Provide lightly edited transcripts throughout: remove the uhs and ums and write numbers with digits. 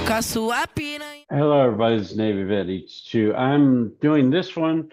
com a sua piranha. Hello, everybody. This is Navy Vet H2. I'm doing this one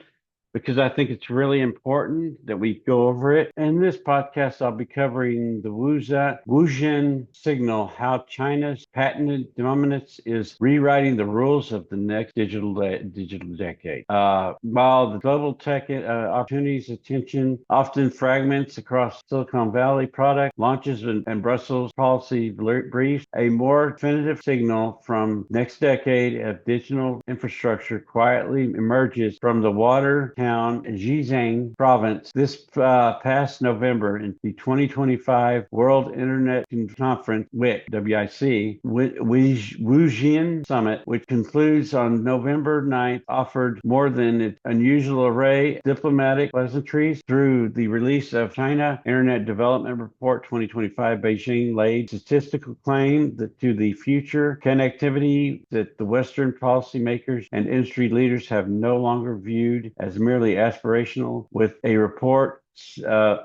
because I think it's really important that we go over it. In this podcast, I'll be covering the Wuzhen signal, how China's patented dominance is rewriting the rules of the next digital decade. While the global tech opportunities attention often fragments across Silicon Valley product launches and Brussels policy briefs, a more definitive signal from next decade of digital infrastructure quietly emerges from the water town Wuzhen province this past November in the 2025 World Internet Conference, WIC, Wuzhen Summit, which concludes on November 9th, offered more than an unusual array of diplomatic pleasantries through the release of China Internet Development Report 2025. Beijing laid statistical claim to the future connectivity that the Western policymakers and industry leaders have no longer viewed as merely aspirational, with a reported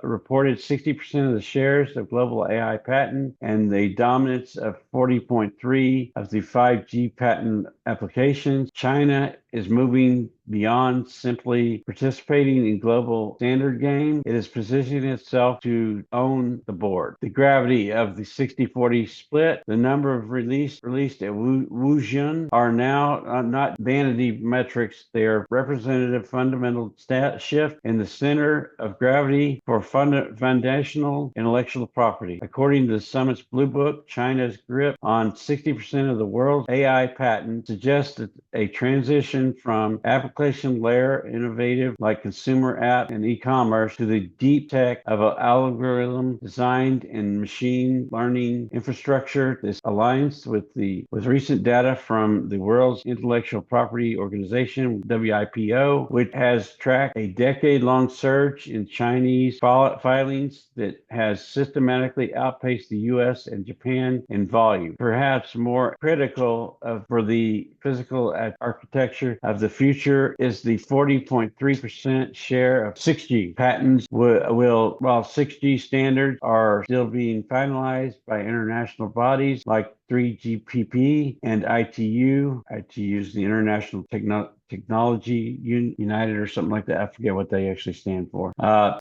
60% of the shares of global AI patent and the dominance of 40.3 of the 5G patent applications. China is moving beyond simply participating in global standard game. It is positioning itself to own the board. The gravity of the 60-40 split, the number of released at Wuzhen are now not vanity metrics. They are representative fundamental shift in the center of gravity for foundational intellectual property. According to the summit's Blue Book, China's grip on 60% of the world's AI patents suggests that a transition from application layer innovative like consumer app and e-commerce to the deep tech of an algorithm designed in machine learning infrastructure. This aligns with recent data from the world's intellectual property organization, WIPO, which has tracked a decade-long surge in Chinese filings that has systematically outpaced the US and Japan in volume. Perhaps more critical for the physical architecture of the future is the 40.3% share of 6G patents while 6G standards are still being finalized by international bodies like 3GPP and ITU. ITU is the International Technology United or something like that. I forget what they actually stand for.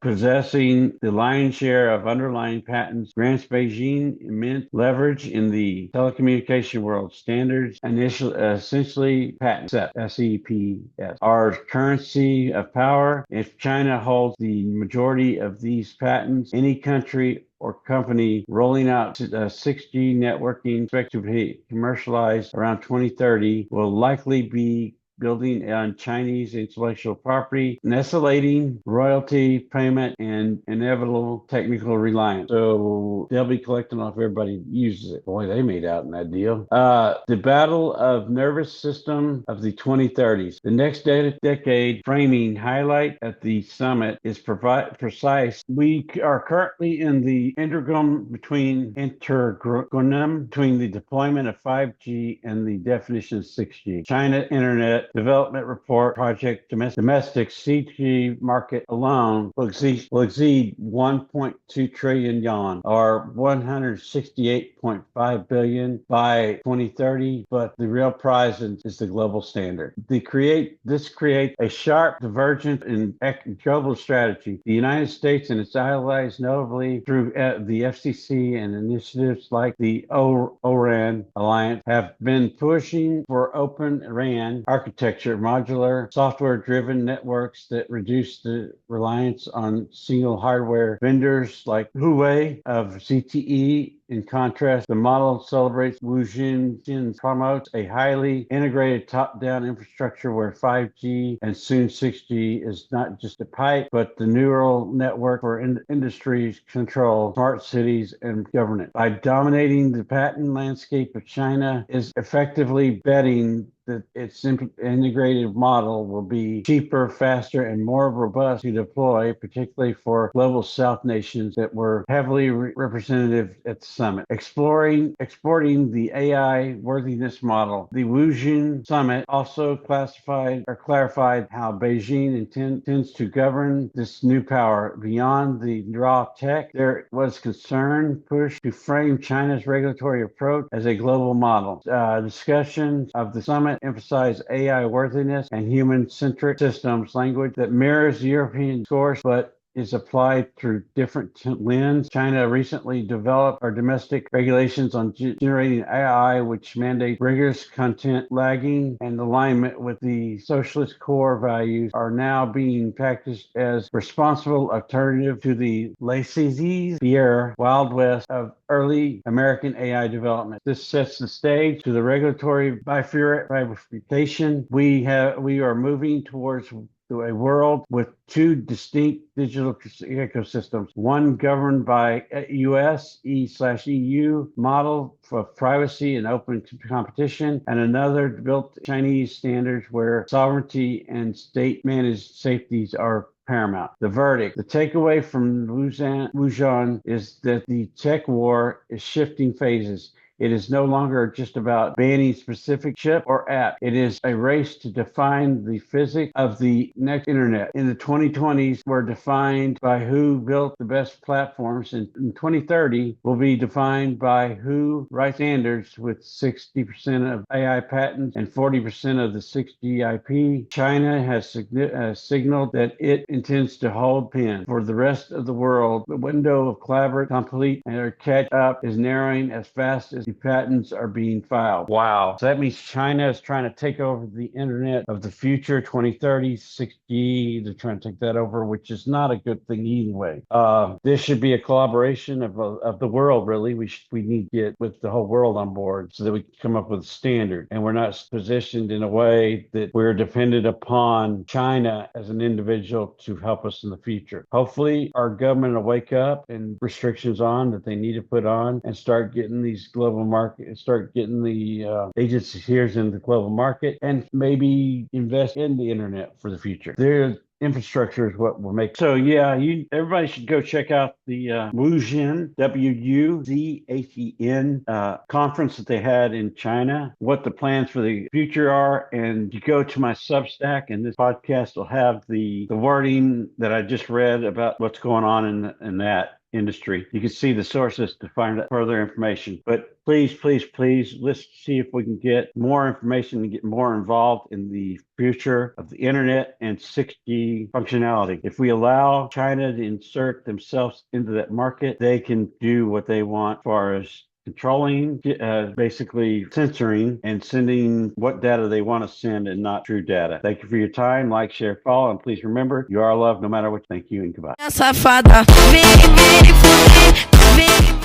Possessing the lion's share of underlying patents grants Beijing immense leverage in the telecommunication world. Standards essentially patent set, SEPS, are currency of power. If China holds the majority of these patents, any country or company rolling out 6G networking expected to be commercialized around 2030 will likely be building on Chinese intellectual property, necessitating royalty payment and inevitable technical reliance. So they'll be collecting off everybody who uses it. Boy, they made out in that deal. The battle of nervous system of the 2030s. The next decade framing highlight at the summit is precise. We are currently in the intergum between the deployment of 5G and the definition of 6G. China Internet Development Report project domestic CG market alone will exceed 1.2 trillion yuan or 168.5 billion by 2030. But the real prize is the global standard. This creates a sharp divergence in global strategy. The United States and its allies, notably through the FCC and initiatives like the ORAN Alliance, have been pushing for open RAN architecture, modular software-driven networks that reduce the reliance on single hardware vendors like Huawei of ZTE. In contrast, the model celebrates Wuzhen promotes a highly integrated top-down infrastructure where 5G and soon 6G is not just a pipe, but the neural network for industries control, smart cities, and governance. By dominating the patent landscape of China is effectively betting that its integrated model will be cheaper, faster, and more robust to deploy, particularly for global South nations that were heavily representative at the summit. Exporting the AI worthiness model. The Wuzhen summit also clarified how Beijing intends to govern this new power. Beyond the raw tech, there was concern pushed to frame China's regulatory approach as a global model. Discussions of the summit emphasized AI worthiness and human-centric systems language that mirrors the European course, but is applied through different lens. China recently developed our domestic regulations on generating AI, which mandate rigorous content lagging and alignment with the socialist core values are now being practiced as responsible alternative to the laissez-faire Wild West of early American AI development. This sets the stage to the regulatory bifurcation. We are moving towards to a world with two distinct digital ecosystems, one governed by US/EU model for privacy and open competition, and another built Chinese standards where sovereignty and state-managed safeties are paramount. The verdict, the takeaway from Wuzhen is that the tech war is shifting phases. It is no longer just about banning specific chip or app. It is a race to define the physics of the next internet. In the 2020s, we're defined by who built the best platforms. And in 2030, will be defined by who writes standards with 60% of AI patents and 40% of the 6G IP. China has signaled that it intends to hold pen. For the rest of the world, the window of collaborate, complete, and catch up is narrowing as fast as patents are being filed. Wow. So that means China is trying to take over the internet of the future, 2030, 6G. They're trying to take that over, which is not a good thing anyway. This should be a collaboration of the world, really. We need to get with the whole world on board so that we can come up with a standard. And we're not positioned in a way that we're dependent upon China as an individual to help us in the future. Hopefully, our government will wake up and restrictions on that they need to put on and start getting these global market and start getting the agencies here in the global market and maybe invest in the internet for the future. Their infrastructure is what will make. So yeah, everybody should go check out the Wuzhen WUZHEN conference that they had in China. What the plans for the future are, and you go to my Substack, and this podcast will have the wording that I just read about what's going on in that industry. You can see the sources to find out further information. But please, let's see if we can get more information and get more involved in the future of the internet and 6G functionality. If we allow China to insert themselves into that market, they can do what they want as far as controlling, basically censoring and sending what data they want to send and not true data. Thank you for your time. Like, share, follow, and please remember, you are loved no matter what. Thank you and goodbye. Safada, vem, vem,